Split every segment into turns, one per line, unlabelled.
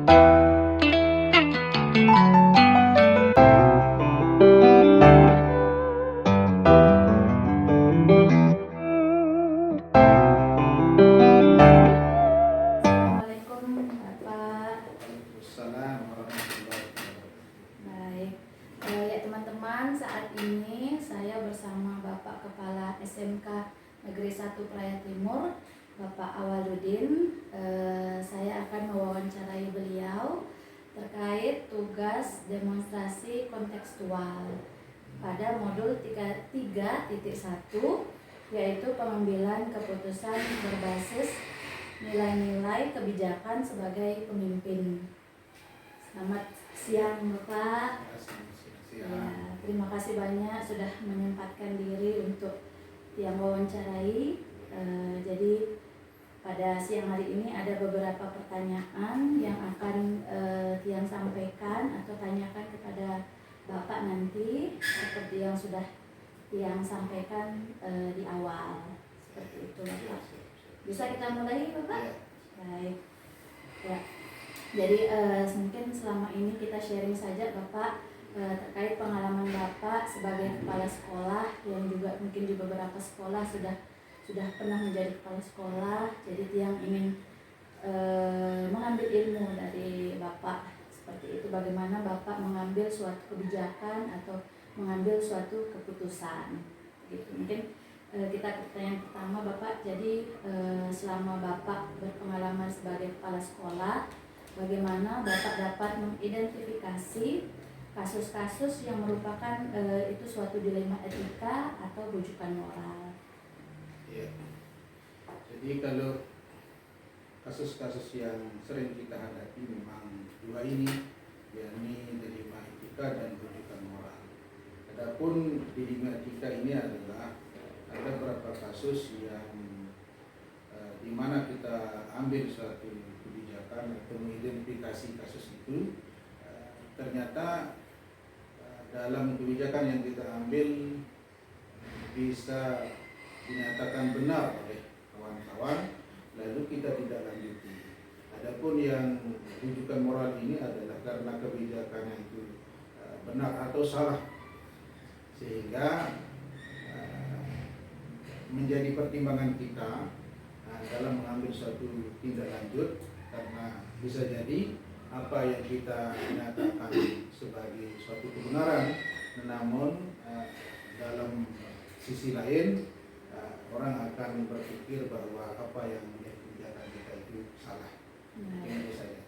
Assalamualaikum Bapak.
Waalaikumsalam warahmatullahi wabarakatuh.
Baik, ya teman-teman, saat ini saya bersama Bapak Kepala SMK Negeri 1 Praia Timur, Bapak Awaludin. Saya akan mewawancarai beliau terkait tugas demonstrasi kontekstual pada modul 3.1, yaitu pengambilan keputusan berbasis nilai-nilai kebijakan sebagai pemimpin. Selamat siang Bapak. Ya, terima kasih banyak sudah menyempatkan diri untuk yang wawancarai. Jadi pada siang hari ini ada beberapa pertanyaan yang akan Tiang sampaikan atau tanyakan kepada Bapak nanti, seperti yang sudah Tiang sampaikan di awal. Seperti itu Bapak. Bisa kita mulai Bapak? Baik. Ya. Jadi mungkin selama ini kita sharing saja Bapak terkait pengalaman Bapak sebagai kepala sekolah yang juga mungkin di beberapa sekolah sudah pernah menjadi kepala sekolah. Jadi yang ingin mengambil ilmu dari Bapak seperti itu, bagaimana Bapak mengambil suatu kebijakan atau mengambil suatu keputusan. Gitu. Mungkin kita ke pertanyaan pertama Bapak. Jadi selama Bapak berpengalaman sebagai kepala sekolah, bagaimana Bapak dapat mengidentifikasi kasus-kasus yang merupakan itu suatu dilema etika atau rujukan moral?
Ya. Jadi kalau kasus-kasus yang sering kita hadapi memang dua ini, yakni dilema etika dan rujukan moral. Adapun dilema etika ini adalah ada beberapa kasus yang di mana kita ambil suatu kebijakan atau mengidentifikasi kasus itu, ternyata dalam kebijakan yang kita ambil bisa dinyatakan benar oleh kawan-kawan, lalu kita tidak lanjuti. Adapun yang rujukan moral ini adalah karena kebijakannya itu benar atau salah, sehingga menjadi pertimbangan kita dalam mengambil suatu tindak lanjut, karena bisa jadi apa yang kita nyatakan sebagai suatu kebenaran, namun dalam sisi lain orang akan berpikir bahwa apa yang menjadi kebijakan kita itu salah. Ini saja.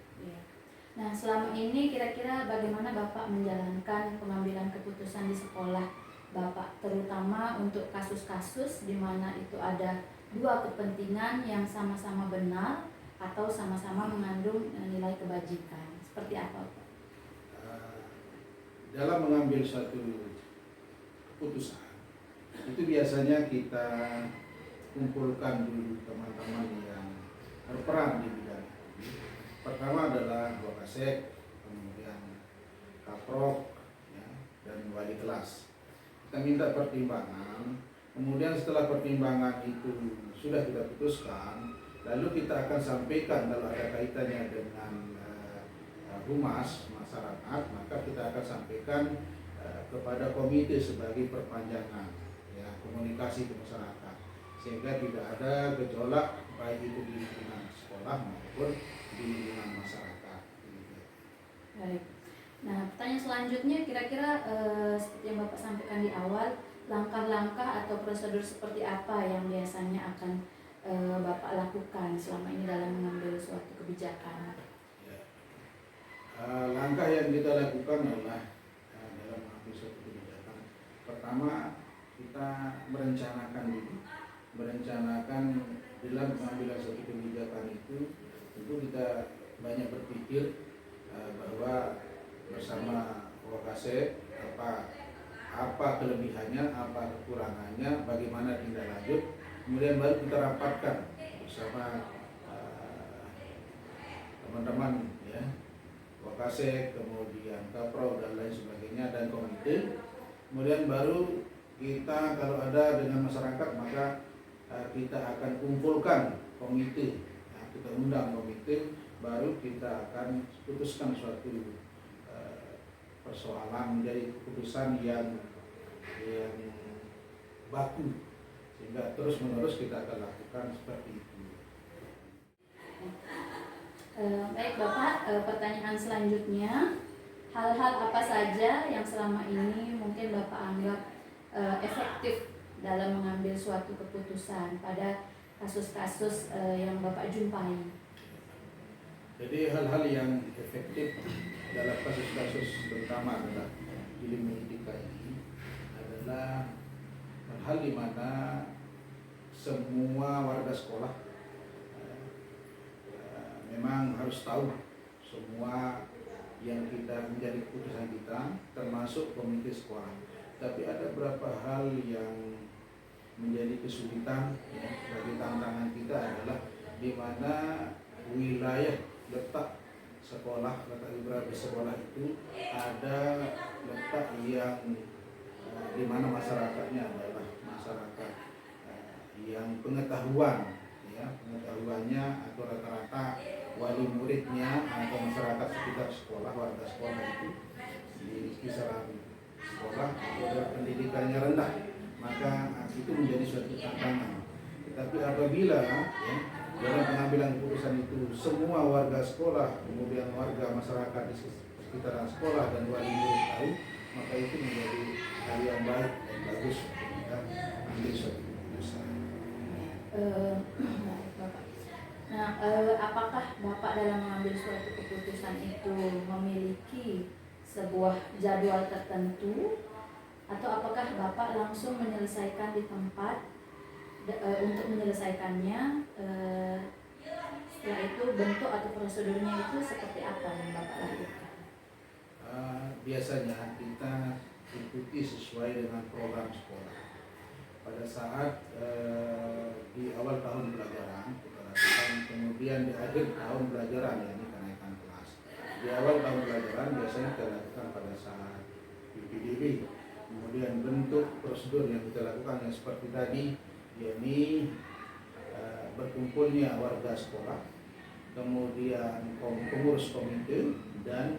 Nah, selama ini kira-kira bagaimana Bapak menjalankan pengambilan keputusan di sekolah Bapak, terutama untuk kasus-kasus di mana itu ada dua kepentingan yang sama-sama benar atau sama-sama mengandung nilai kebajikan? Seperti apa Pak?
Dalam mengambil suatu keputusan, itu biasanya kita kumpulkan dulu teman-teman yang berperan di bidang. Pertama adalah Wakasek, kemudian Kaprok, ya, dan wali kelas. Kita minta pertimbangan, kemudian setelah pertimbangan itu sudah kita putuskan, lalu kita akan sampaikan kalau ada kaitannya dengan humas masyarakat, maka kita akan sampaikan kepada komite sebagai perpanjangan, ya, komunikasi ke masyarakat, sehingga tidak ada gejolak baik itu di lingkungan sekolah maupun di lingkungan masyarakat.
Baik. Nah, pertanyaan selanjutnya, kira-kira seperti yang Bapak sampaikan di awal, langkah-langkah atau prosedur seperti apa yang biasanya akan Bapak lakukan selama ini dalam mengambil suatu kebijakan?
Ya. Langkah yang kita lakukan adalah dalam mengambil suatu kebijakan. Pertama, kita merencanakan dalam pengambilan suatu kebijakan itu, tentu kita banyak berpikir bahwa bersama Wakasek apa kelebihannya, apa kekurangannya, bagaimana tindak lanjut, kemudian baru kita rapatkan bersama teman-teman, ya, Wakasek, kemudian Kaprau dan lain sebagainya, dan komite. Kemudian baru kita kalau ada dengan masyarakat, maka kita akan kumpulkan komite, ya, kita undang komite, baru kita akan putuskan suatu persoalan menjadi keputusan yang baku, sehingga terus menerus kita akan lakukan seperti itu.
Baik Bapak, pertanyaan selanjutnya, hal-hal apa saja yang selama ini mungkin Bapak anggap efektif dalam mengambil suatu keputusan pada kasus-kasus yang Bapak jumpai?
Jadi hal-hal yang efektif dalam kasus-kasus terutama adalah di lini etika ini adalah hal di mana semua warga sekolah memang harus tahu semua yang kita menjadi keputusan kita, termasuk komite sekolah. Tapi ada beberapa hal yang menjadi kesulitan, ya, bagi tantangan kita adalah di mana wilayah letak sekolah, letak geografis sekolah itu ada letak yang di mana masyarakatnya adalah masyarakat yang pengetahuannya atau rata-rata wali muridnya atau masyarakat sekitar sekolah, warga sekolah itu di kisaran sekolah atau pendidikannya rendah, maka itu menjadi suatu tantangan. Tetapi apabila dalam pengambilan keputusan itu semua warga sekolah, kemudian warga masyarakat di sekitaran sekolah dan wali murid tahu, maka itu menjadi hal yang baik dan bagus untuk kita ambil suatu keputusan.
Nah, apakah Bapak dalam mengambil suatu keputusan itu memiliki sebuah jadwal tertentu, atau apakah Bapak langsung menyelesaikan di tempat untuk menyelesaikannya? Setelah itu bentuk atau prosedurnya itu seperti apa yang Bapak lakukan?
Biasanya kita ikuti sesuai dengan program sekolah. Pada saat di awal tahun pelajaran kita lakukan, kemudian di akhir tahun pelajaran, yakni kenaikan kelas. Di awal tahun pelajaran biasanya kita lakukan pada saat PPDB. Kemudian bentuk prosedur yang kita lakukan yang seperti tadi, yakni berkumpulnya warga sekolah, kemudian pengurus komite dan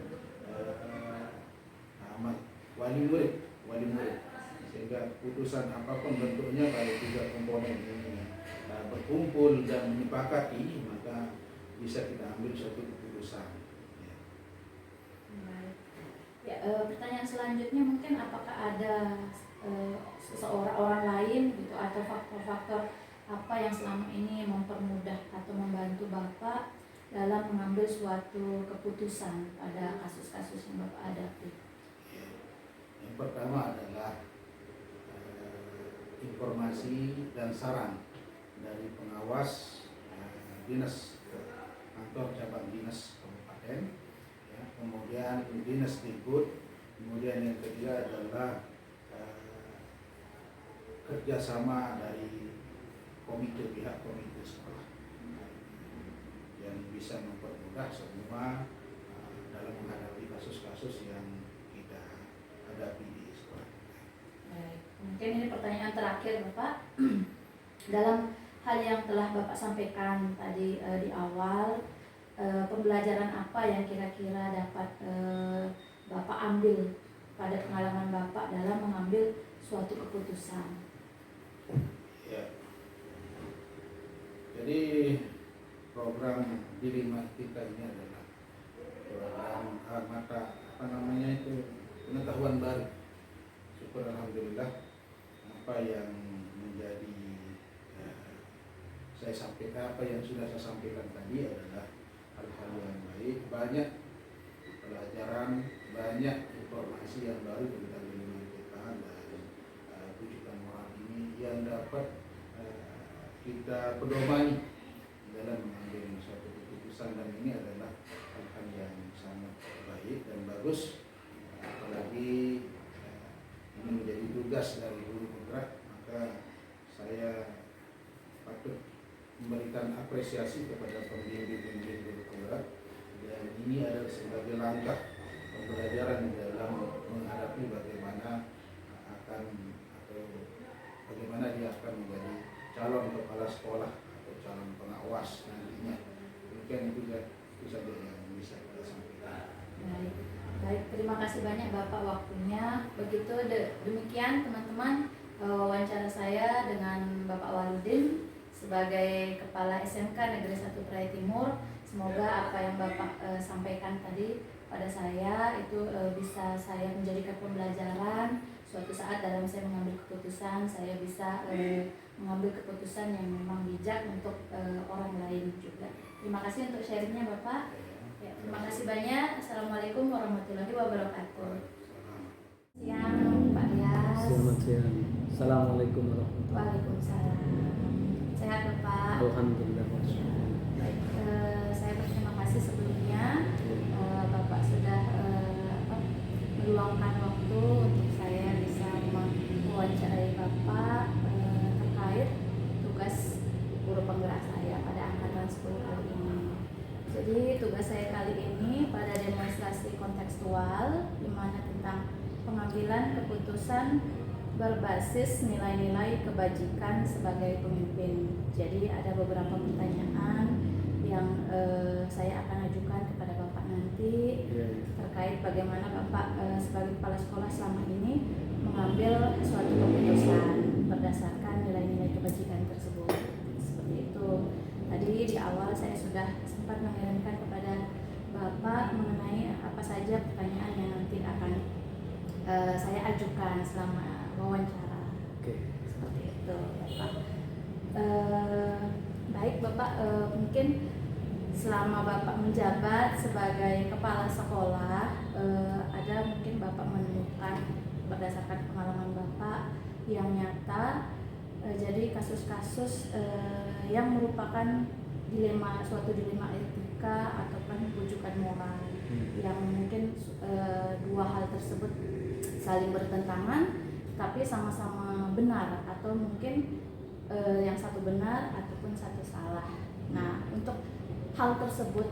wali murid, sehingga keputusan apapun bentuknya kalau tiga komponen ini berkumpul dan menyepakati, maka bisa kita ambil suatu keputusan.
Ya, pertanyaan selanjutnya mungkin apakah ada seseorang orang lain gitu atau faktor-faktor apa yang selama ini mempermudah atau membantu Bapak dalam mengambil suatu keputusan pada kasus-kasus yang Bapak hadapi?
Yang pertama adalah informasi dan saran dari pengawas dinas kantor cabang dinas kabupaten, ya, kemudian dinas Dikbud, kemudian yang ketiga adalah kerjasama dari pihak komite sekolah yang bisa mempermudah semua dalam menghadapi kasus-kasus yang kita hadapi di sekolah.
Baik, mungkin ini pertanyaan terakhir Bapak. Dalam hal yang telah Bapak sampaikan tadi di awal, pembelajaran apa yang kira-kira dapat Bapak ambil pada pengalaman Bapak dalam mengambil suatu keputusan?
Ya. Jadi program Dilematika ini adalah program pengetahuan baru. Syukur alhamdulillah apa yang menjadi apa yang sudah saya sampaikan tadi adalah hal-hal yang baik, banyak pelajaran, banyak informasi yang baru tentang Dilematika dan rujukan moral ini yang dapat kita pedomani dalam mengambil suatu keputusan, dan ini adalah hal-hal yang sangat baik dan bagus, apalagi ini menjadi tugas dari guru kontrak, maka saya patut memberikan apresiasi kepada pembimbing guru kontrak, dan ini adalah sebagai langkah pembelajaran dalam menghadapi bagaimana dia akan menjadi calon kepala sekolah atau calon pengawas nantinya. Demikian itu saja
Baik, terima kasih banyak Bapak waktunya. Begitu demikian teman-teman wawancara saya dengan Bapak Waludin sebagai Kepala SMK Negeri 1 Praia Timur. Semoga apa yang Bapak sampaikan tadi pada saya itu bisa saya menjadikan pembelajaran. Suatu saat dalam saya mengambil keputusan, saya bisa mengambil keputusan yang memang bijak untuk orang lain juga. Terima kasih untuk sharingnya Bapak. Ya, terima kasih banyak. Assalamualaikum warahmatullahi wabarakatuh. Siang Pak Rias.
Selamat siang. Assalamualaikum warahmatullahi wabarakatuh.
Waalaikumsalam. Sehat Bapak?
Alhamdulillah.
Ya. Baik, saya berterima kasih sebelumnya Bapak sudah meluangkan waktu untuk saya bisa mewawancarai Bapak terkait tugas guru penggerak saya pada angkatan 10 kali ini. Jadi tugas saya kali ini pada demonstrasi kontekstual di mana tentang pengambilan keputusan berbasis nilai-nilai kebajikan sebagai pemimpin. Jadi ada beberapa pertanyaan yang saya akan ajukan kepada Bapak nanti terkait bagaimana Bapak sebagai kepala sekolah selama ini mengambil suatu keputusan berdasarkan nilai-nilai kebajikan tersebut. Seperti itu. Tadi di awal saya sudah sempat mengirimkan kepada Bapak mengenai apa saja pertanyaan yang nanti akan saya ajukan selama wawancara. Seperti itu Bapak. Baik Bapak, mungkin selama Bapak menjabat sebagai kepala sekolah, ada mungkin Bapak menemukan berdasarkan pengalaman Bapak yang nyata, jadi kasus-kasus yang merupakan suatu dilema etika ataupun rujukan moral yang mungkin dua hal tersebut saling bertentangan tapi sama-sama benar, atau mungkin yang satu benar ataupun satu salah. Nah, untuk hal tersebut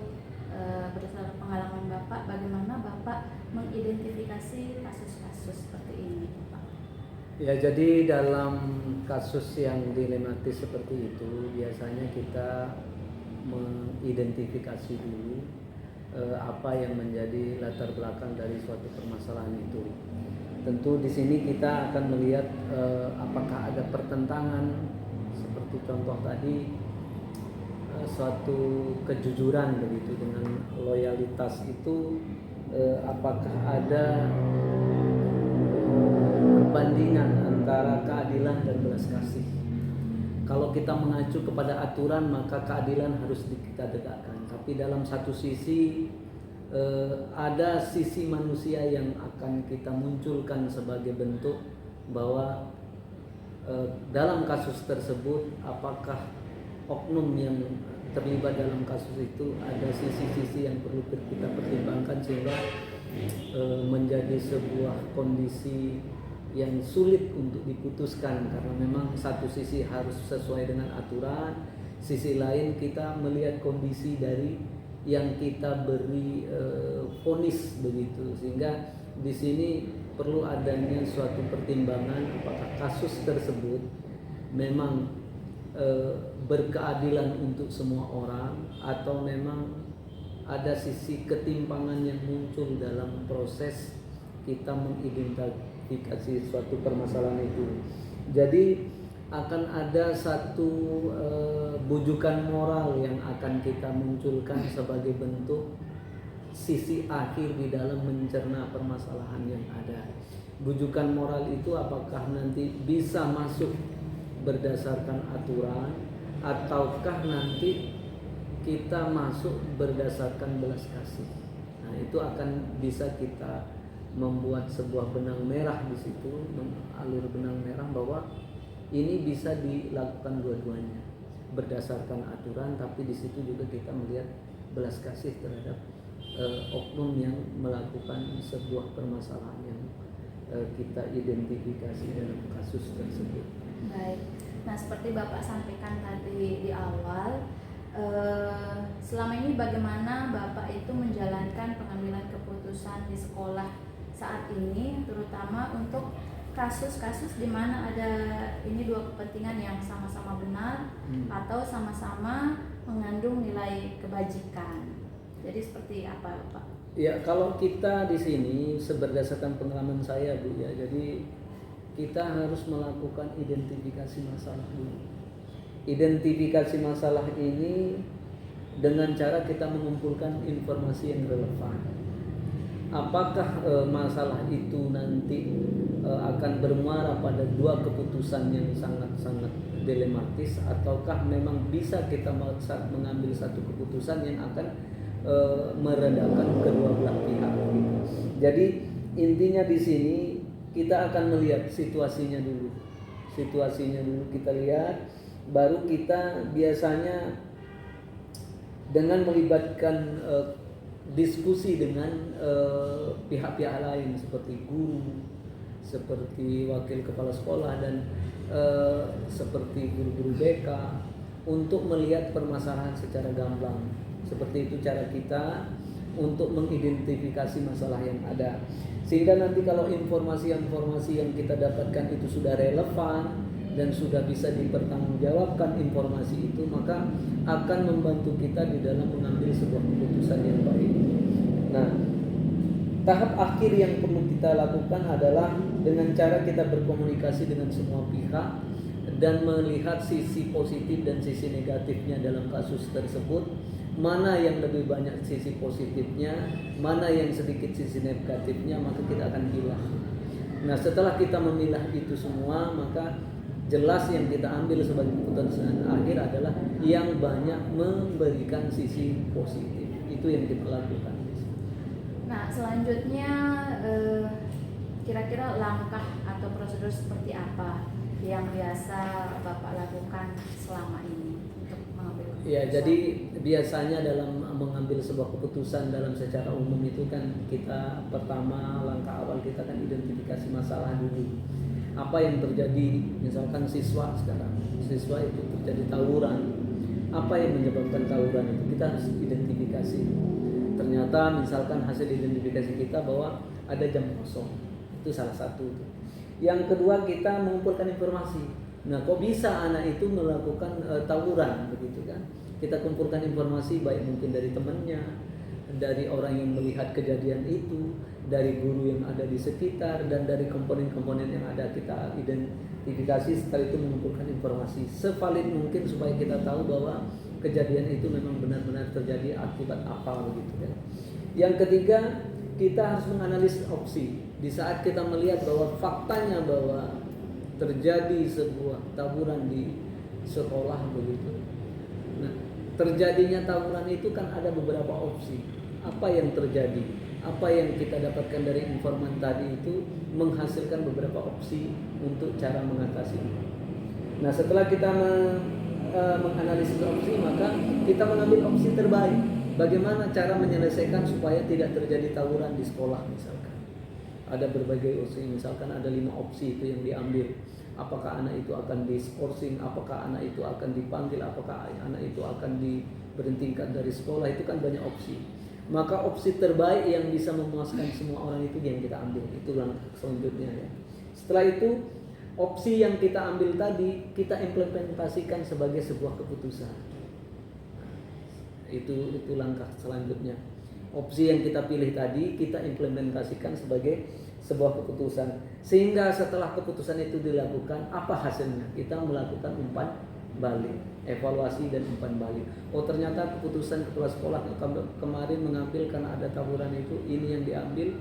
berdasarkan pengalaman Bapak, bagaimana Bapak mengidentifikasi kasus-kasus seperti ini, Bapak?
Ya, jadi dalam kasus yang dilematis seperti itu biasanya kita mengidentifikasi dulu apa yang menjadi latar belakang dari suatu permasalahan itu. Tentu di sini kita akan melihat apakah ada pertentangan seperti contoh tadi suatu kejujuran begitu dengan loyalitas itu, apakah ada perbandingan antara keadilan dan belas kasih. Kalau kita mengacu kepada aturan maka keadilan harus kita tegakkan, tapi dalam satu sisi ada sisi manusia yang akan kita munculkan sebagai bentuk bahwa dalam kasus tersebut apakah oknum yang terlibat dalam kasus itu ada sisi-sisi yang perlu kita pertimbangkan sehingga menjadi sebuah kondisi yang sulit untuk diputuskan, karena memang satu sisi harus sesuai dengan aturan, sisi lain kita melihat kondisi dari yang kita beri vonis begitu, sehingga di sini perlu adanya suatu pertimbangan apakah kasus tersebut memang berkeadilan untuk semua orang atau memang ada sisi ketimpangan yang muncul dalam proses kita mengidentifikasi suatu permasalahan itu. Jadi akan ada satu bujukan moral yang akan kita munculkan sebagai bentuk sisi akhir di dalam mencerna permasalahan yang ada. Bujukan moral itu apakah nanti bisa masuk berdasarkan aturan ataukah nanti kita masuk berdasarkan belas kasih. Nah, itu akan bisa kita membuat sebuah benang merah di situ, mengalur benang merah bahwa ini bisa dilakukan dua-duanya berdasarkan aturan, tapi di situ juga kita melihat belas kasih terhadap oknum yang melakukan sebuah permasalahan yang kita identifikasi dalam kasus tersebut.
Baik. Nah, seperti Bapak sampaikan tadi di awal, selama ini bagaimana Bapak itu menjalankan pengambilan keputusan di sekolah saat ini, terutama untuk kasus-kasus di mana ada ini dua kepentingan yang sama-sama benar atau sama-sama mengandung nilai kebajikan. Jadi seperti apa Pak?
Ya, kalau kita di sini berdasarkan pengalaman saya Bu ya, jadi kita harus melakukan identifikasi masalah dulu. Identifikasi masalah ini dengan cara kita mengumpulkan informasi yang relevan. Apakah masalah itu nanti akan bermuara pada dua keputusan yang sangat-sangat dilematis, ataukah memang bisa kita mengambil satu keputusan yang akan meredakan kedua belah pihak gitu. Jadi intinya di sini kita akan melihat situasinya dulu. Situasinya dulu kita lihat, baru kita biasanya dengan melibatkan diskusi dengan pihak-pihak lain seperti guru, seperti wakil kepala sekolah dan seperti guru-guru BK untuk melihat permasalahan secara gamblang. Seperti itu cara kita untuk mengidentifikasi masalah yang ada. Sehingga nanti kalau informasi-informasi yang kita dapatkan itu sudah relevan dan sudah bisa dipertanggungjawabkan informasi itu, maka akan membantu kita di dalam mengambil sebuah keputusan yang baik. Nah, tahap akhir yang perlu kita lakukan adalah dengan cara kita berkomunikasi dengan semua pihak dan melihat sisi positif dan sisi negatifnya dalam kasus tersebut. Mana yang lebih banyak sisi positifnya, mana yang sedikit sisi negatifnya, maka kita akan pilah. Nah, setelah kita memilah itu semua, maka jelas yang kita ambil sebagai keputusan akhir adalah yang banyak memberikan sisi positif. Itu yang kita lakukan.
Nah, selanjutnya kira-kira langkah atau prosedur seperti apa yang biasa Bapak lakukan selama ini untuk mengambil keputusan?
Ya, jadi biasanya dalam mengambil sebuah keputusan dalam secara umum itu kan kita pertama langkah awal kita kan identifikasi masalah dulu. Apa yang terjadi, misalkan siswa itu terjadi tawuran. Apa yang menyebabkan tawuran itu kita harus identifikasi. Ternyata misalkan hasil identifikasi kita bahwa ada jam kosong. Itu salah satu. Yang kedua kita mengumpulkan informasi. Nah, kok bisa anak itu melakukan tawuran begitu kan? Kita kumpulkan informasi baik mungkin dari temannya, dari orang yang melihat kejadian itu, dari guru yang ada di sekitar, dan dari komponen-komponen yang ada kita identifikasi. Setelah itu mengumpulkan informasi sevalid mungkin supaya kita tahu bahwa kejadian itu memang benar-benar terjadi akibat apa begitu kan. Yang ketiga, kita harus menganalisis opsi. Di saat kita melihat bahwa faktanya bahwa terjadi sebuah tawuran di sekolah begitu. Nah, terjadinya tawuran itu kan ada beberapa opsi. Apa yang terjadi? Apa yang kita dapatkan dari informan tadi itu menghasilkan beberapa opsi untuk cara mengatasinya. Nah, setelah kita menganalisis opsi, maka kita mengambil opsi terbaik. Bagaimana cara menyelesaikan supaya tidak terjadi tawuran di sekolah misalkan. Ada berbagai opsi, misalkan ada 5 opsi itu yang diambil. Apakah anak itu akan diskorsing, apakah anak itu akan dipanggil, apakah anak itu akan diberhentikan dari sekolah, itu kan banyak opsi. Maka opsi terbaik yang bisa memuaskan semua orang itu yang kita ambil. Itu langkah selanjutnya ya. Setelah itu opsi yang kita ambil tadi kita implementasikan sebagai sebuah keputusan. Itu langkah selanjutnya. Opsi yang kita pilih tadi kita implementasikan sebagai sebuah keputusan. Sehingga setelah keputusan itu dilakukan, apa hasilnya? Kita melakukan umpan balik, evaluasi dan umpan balik. Oh, ternyata keputusan kepala sekolah kemarin mengambil karena ada tawuran itu, ini yang diambil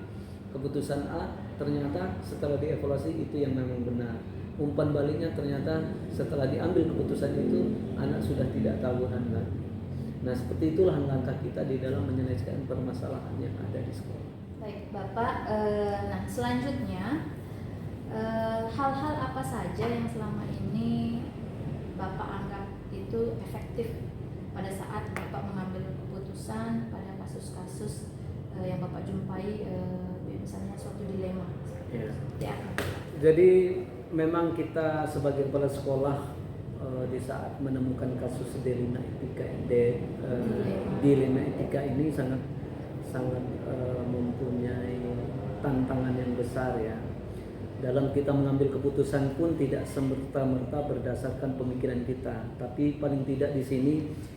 keputusan A, ternyata setelah dievaluasi itu yang memang benar. Umpan baliknya ternyata setelah diambil keputusan itu anak sudah tidak tawuran lagi. Nah, seperti itulah langkah kita di dalam menyelesaikan permasalahan yang ada di sekolah.
Baik Bapak, nah selanjutnya hal-hal apa saja yang selama ini Bapak anggap itu efektif pada saat Bapak mengambil keputusan pada kasus-kasus yang Bapak jumpai, misalnya suatu dilema seperti apa?
Jadi memang kita sebagai kepala sekolah di saat menemukan kasus dilema etika ini sangat mempunyai tantangan yang besar ya. Dalam kita mengambil keputusan pun tidak semerta-merta berdasarkan pemikiran kita, tapi paling tidak di sini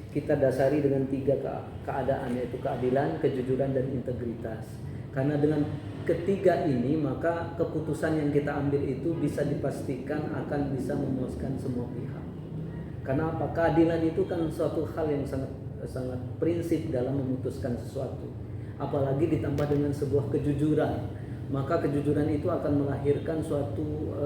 kita dasari dengan 3 keadaan, yaitu keadilan, kejujuran, dan integritas. Karena dengan ketiga ini maka keputusan yang kita ambil itu bisa dipastikan akan bisa memuaskan semua pihak. Karena apa? Keadilan itu kan suatu hal yang sangat prinsip dalam memutuskan sesuatu. Apalagi ditambah dengan sebuah kejujuran, maka kejujuran itu akan melahirkan suatu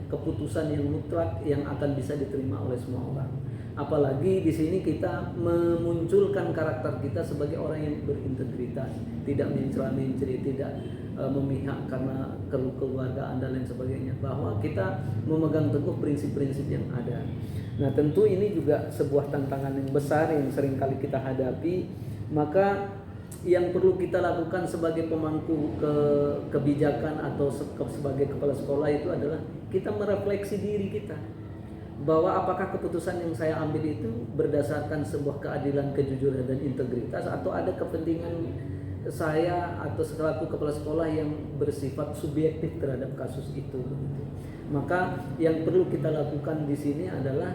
keputusan yang mutlak yang akan bisa diterima oleh semua orang. Apalagi di sini kita memunculkan karakter kita sebagai orang yang berintegritas, tidak mencela-mencela, tidak memihak karena keluargaan dan lain sebagainya, bahwa kita memegang teguh prinsip-prinsip yang ada. Nah, tentu ini juga sebuah tantangan yang besar yang sering kali kita hadapi. Maka yang perlu kita lakukan sebagai pemangku kebijakan atau sebagai kepala sekolah itu adalah kita merefleksi diri kita, bahwa apakah keputusan yang saya ambil itu berdasarkan sebuah keadilan, kejujuran, dan integritas, atau ada kepentingan saya atau selaku kepala sekolah yang bersifat subjektif terhadap kasus itu. Maka yang perlu kita lakukan di sini adalah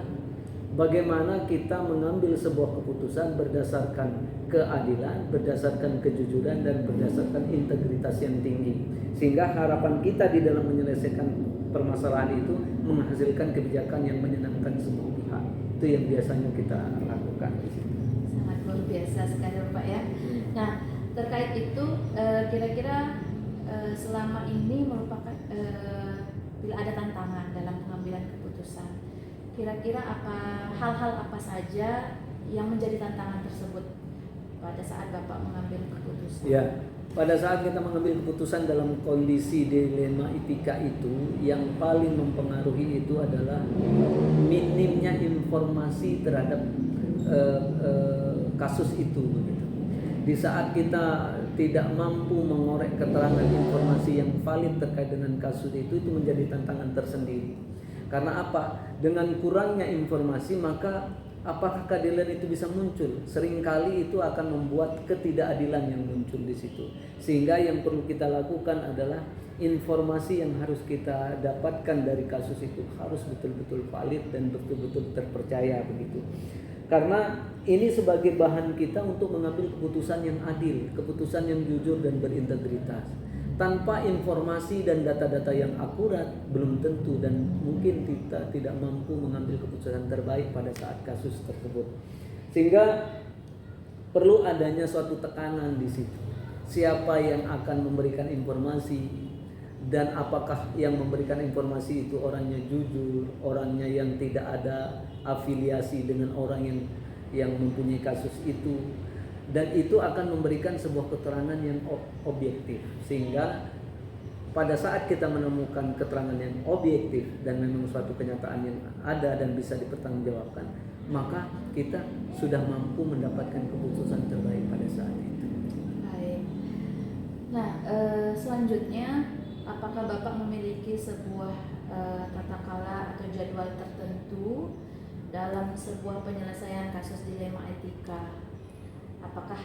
bagaimana kita mengambil sebuah keputusan berdasarkan keadilan, berdasarkan kejujuran, dan berdasarkan integritas yang tinggi, sehingga harapan kita di dalam menyelesaikan permasalahan itu menghasilkan kebijakan yang menyenangkan semua pihak. Itu yang biasanya kita lakukan di sini.
Sangat luar biasa sekali Pak ya. Nah, terkait itu kira-kira selama ini merupakan bila ada tantangan dalam pengambilan keputusan, kira-kira hal-hal apa saja yang menjadi tantangan tersebut pada saat Bapak mengambil keputusan?
Ya, pada saat kita mengambil keputusan dalam kondisi dilema etika itu, yang paling mempengaruhi itu adalah minimnya informasi terhadap kasus itu. Di saat kita tidak mampu mengorek keterangan informasi yang valid terkait dengan kasus itu menjadi tantangan tersendiri. Karena apa? Dengan kurangnya informasi, maka apakah keadilan itu bisa muncul? Seringkali itu akan membuat ketidakadilan yang muncul di situ. Sehingga yang perlu kita lakukan adalah informasi yang harus kita dapatkan dari kasus itu harus betul-betul valid dan betul-betul terpercaya begitu. Karena ini sebagai bahan kita untuk mengambil keputusan yang adil, keputusan yang jujur dan berintegritas. Tanpa informasi dan data-data yang akurat, belum tentu dan mungkin kita tidak mampu mengambil keputusan terbaik pada saat kasus tersebut. Sehingga perlu adanya suatu tekanan di situ. Siapa yang akan memberikan informasi, dan apakah yang memberikan informasi itu orangnya jujur, orangnya yang tidak ada afiliasi dengan orang yang mempunyai kasus itu. Dan itu akan memberikan sebuah keterangan yang objektif, sehingga pada saat kita menemukan keterangan yang objektif dan memang suatu kenyataan yang ada dan bisa dipertanggungjawabkan, maka kita sudah mampu mendapatkan keputusan terbaik pada saat itu.
Baik. Nah, selanjutnya apakah Bapak memiliki sebuah tata kelola atau jadwal tertentu dalam sebuah penyelesaian kasus dilema etika? Apakah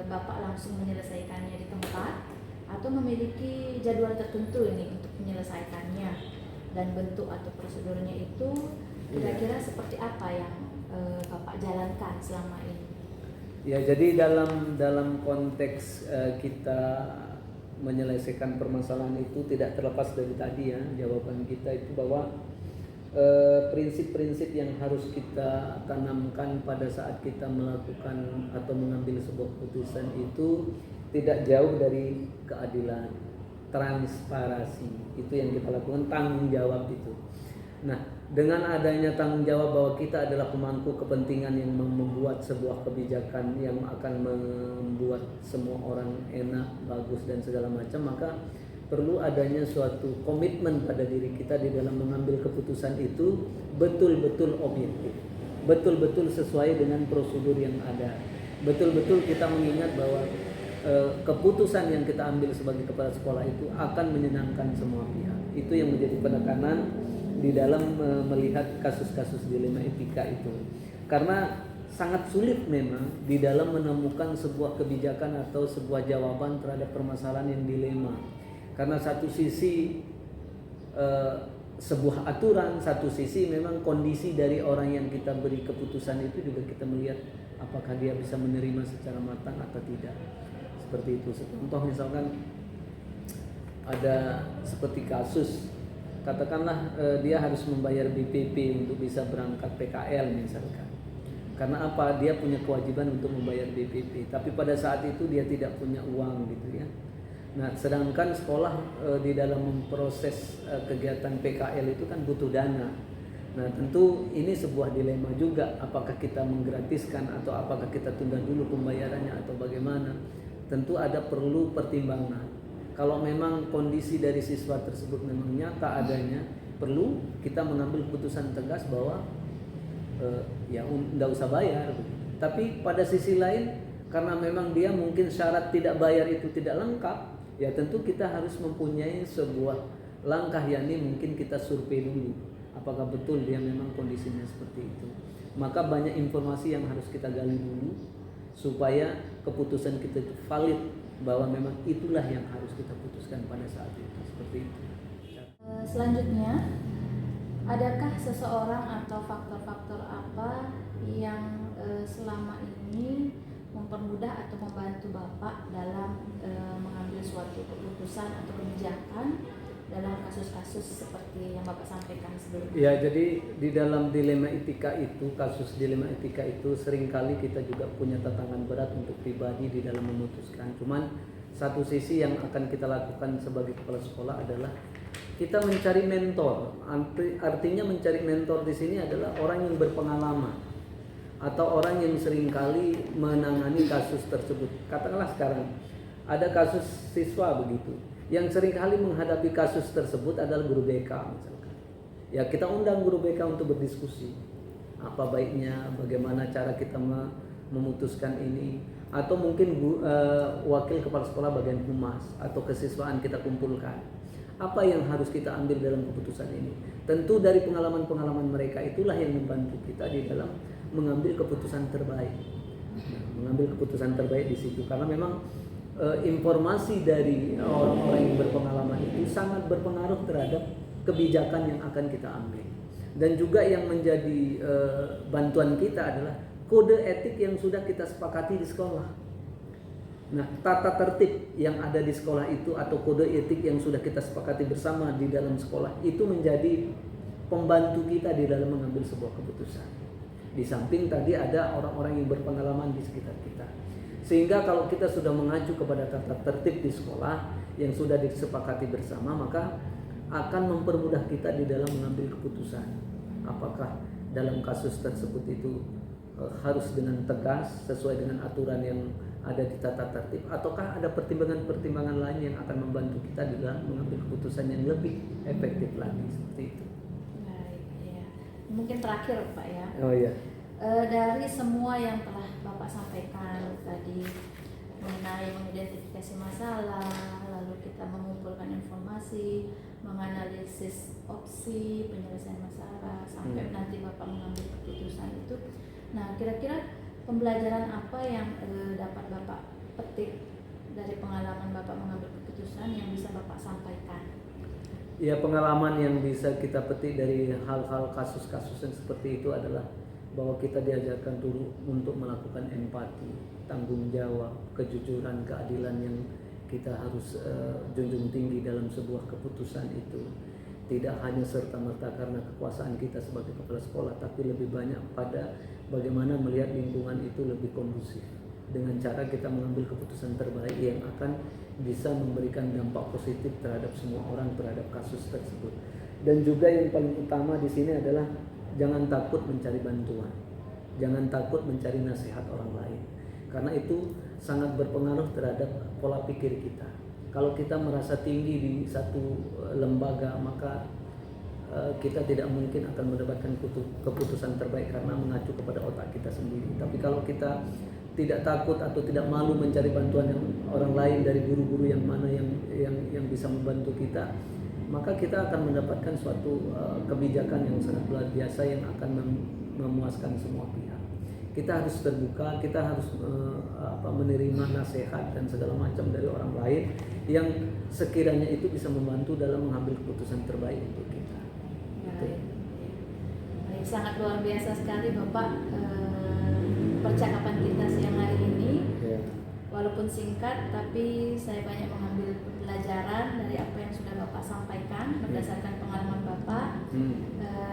Bapak langsung menyelesaikannya di tempat atau memiliki jadwal tertentu ini untuk menyelesaikannya, dan bentuk atau prosedurnya itu kira-kira seperti apa yang Bapak jalankan selama ini?
Ya, jadi dalam konteks kita menyelesaikan permasalahan itu tidak terlepas dari tadi ya, jawaban kita itu bahwa prinsip-prinsip yang harus kita tanamkan pada saat kita melakukan atau mengambil sebuah keputusan itu tidak jauh dari keadilan, transparansi. Itu yang kita lakukan, tanggung jawab itu. Nah, dengan adanya tanggung jawab bahwa kita adalah pemangku kepentingan yang membuat sebuah kebijakan yang akan membuat semua orang enak, bagus dan segala macam, maka perlu adanya suatu komitmen pada diri kita di dalam mengambil keputusan itu betul-betul objektif, betul-betul sesuai dengan prosedur yang ada, betul-betul kita mengingat bahwa keputusan yang kita ambil sebagai kepala sekolah itu akan menyenangkan semua pihak. Itu yang menjadi penekanan di dalam melihat kasus-kasus dilema etika itu. Karena sangat sulit memang di dalam menemukan sebuah kebijakan atau sebuah jawaban terhadap permasalahan yang dilema. Karena satu sisi sebuah aturan, satu sisi memang kondisi dari orang yang kita beri keputusan itu juga kita melihat apakah dia bisa menerima secara matang atau tidak. Seperti itu. Contoh misalkan ada seperti kasus, katakanlah dia harus membayar BPP untuk bisa berangkat PKL misalkan. Karena apa? Dia punya kewajiban untuk membayar BPP, tapi pada saat itu dia tidak punya uang gitu ya. Nah, sedangkan sekolah di dalam memproses kegiatan PKL itu kan butuh dana. Nah, tentu ini sebuah dilema juga, apakah kita menggratiskan atau apakah kita tunda dulu pembayarannya atau bagaimana. Tentu ada perlu pertimbangan. Kalau memang kondisi dari siswa tersebut memang nyata adanya, perlu kita mengambil keputusan tegas bahwa ya enggak usah bayar. Tapi pada sisi lain, karena memang dia mungkin syarat tidak bayar itu tidak lengkap, ya tentu kita harus mempunyai sebuah langkah, yakni mungkin kita survei dulu apakah betul dia memang kondisinya seperti itu. Maka banyak informasi yang harus kita gali dulu supaya keputusan kita itu valid, bahwa memang itulah yang harus kita putuskan pada saat itu, seperti itu.
Selanjutnya, adakah seseorang atau faktor-faktor apa yang selama ini mempermudah atau membantu Bapak dalam mengambil suatu keputusan atau kebijakan dalam kasus-kasus seperti yang Bapak sampaikan sebelumnya?
Ya, jadi di dalam dilema etika itu, kasus dilema etika itu seringkali kita juga punya tantangan berat untuk pribadi di dalam memutuskan. Cuman satu sisi yang akan kita lakukan sebagai kepala sekolah adalah kita mencari mentor. Artinya mencari mentor di sini adalah orang yang berpengalaman atau orang yang seringkali menangani kasus tersebut. Katakanlah sekarang ada kasus siswa begitu, yang seringkali menghadapi kasus tersebut adalah guru BK misalkan. Ya, kita undang guru BK untuk berdiskusi. Apa baiknya, bagaimana cara kita memutuskan ini, atau mungkin wakil kepala sekolah bagian humas atau kesiswaan kita kumpulkan. Apa yang harus kita ambil dalam keputusan ini? Tentu dari pengalaman-pengalaman mereka itulah yang membantu kita di dalam mengambil keputusan terbaik. Mengambil keputusan terbaik di situ, karena memang informasi dari orang-orang yang berpengalaman itu sangat berpengaruh terhadap kebijakan yang akan kita ambil. Dan juga yang menjadi bantuan kita adalah kode etik yang sudah kita sepakati di sekolah. Nah, tata tertib yang ada di sekolah itu atau kode etik yang sudah kita sepakati bersama di dalam sekolah itu menjadi pembantu kita di dalam mengambil sebuah keputusan. Di samping tadi ada orang-orang yang berpengalaman di sekitar kita. Sehingga kalau kita sudah mengacu kepada tata tertib di sekolah yang sudah disepakati bersama, maka akan mempermudah kita di dalam mengambil keputusan. Apakah dalam kasus tersebut itu harus dengan tegas sesuai dengan aturan yang ada di tata tertib, ataukah ada pertimbangan-pertimbangan lain yang akan membantu kita di dalam mengambil keputusan yang lebih efektif lagi, seperti itu.
Baik, ya. Mungkin terakhir Pak ya.
Oh iya.
Dari semua yang telah Bapak sampaikan tadi mengenai mengidentifikasi masalah, lalu kita mengumpulkan informasi, menganalisis opsi penyelesaian masalah, sampai nanti Bapak mengambil keputusan itu. Nah, kira-kira pembelajaran apa yang dapat Bapak petik dari pengalaman Bapak mengambil keputusan yang bisa Bapak sampaikan?
Ya, pengalaman yang bisa kita petik dari hal-hal kasus-kasus yang seperti itu adalah bahwa kita diajarkan dulu untuk melakukan empati, tanggung jawab, kejujuran, keadilan yang kita harus junjung tinggi dalam sebuah keputusan itu. Tidak hanya serta-merta karena kekuasaan kita sebagai kepala sekolah, tapi lebih banyak pada bagaimana melihat lingkungan itu lebih kondusif dengan cara kita mengambil keputusan terbaik yang akan bisa memberikan dampak positif terhadap semua orang terhadap kasus tersebut. Dan juga yang paling utama di sini adalah jangan takut mencari bantuan, jangan takut mencari nasihat orang lain, karena itu sangat berpengaruh terhadap pola pikir kita. Kalau kita merasa tinggi di satu lembaga, maka kita tidak mungkin akan mendapatkan keputusan terbaik karena mengacu kepada otak kita sendiri. Tapi kalau kita tidak takut atau tidak malu mencari bantuan yang orang lain dari guru-guru yang mana yang bisa membantu kita, maka kita akan mendapatkan suatu kebijakan yang sangat luar biasa yang akan memuaskan semua pihak. kita harus terbuka, kita harus menerima nasihat dan segala macam dari orang lain yang sekiranya itu bisa membantu dalam mengambil keputusan terbaik untuk kita. Gitu.
Baik, sangat luar biasa sekali Bapak percakapan kita siang hari ini.
Ya.
Walaupun singkat, tapi saya banyak mengambil pelajaran dari apa yang sudah Bapak sampaikan berdasarkan pengalaman Bapak.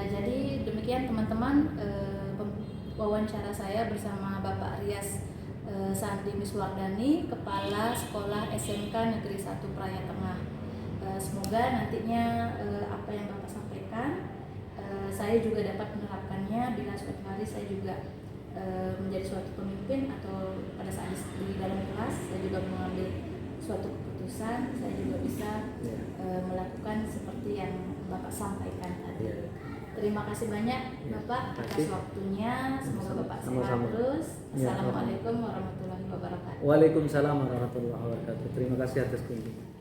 Jadi demikian teman-teman wawancara saya bersama Bapak Rias Sandi Miswardani, Kepala Sekolah SMK Negeri 1 Praia Tengah. Semoga nantinya apa yang Bapak sampaikan saya juga dapat menerapkannya bila suatu hari saya juga menjadi suatu pemimpin atau pada saat di dalam kelas saya juga mengambil suatu keputusan, saya juga bisa melakukan seperti yang Bapak sampaikan tadi. Terima kasih banyak Bapak atas waktunya. Semoga Bapak sehat terus. Assalamualaikum warahmatullahi wabarakatuh.
Waalaikumsalam warahmatullahi wabarakatuh. Terima kasih atas kunjungan.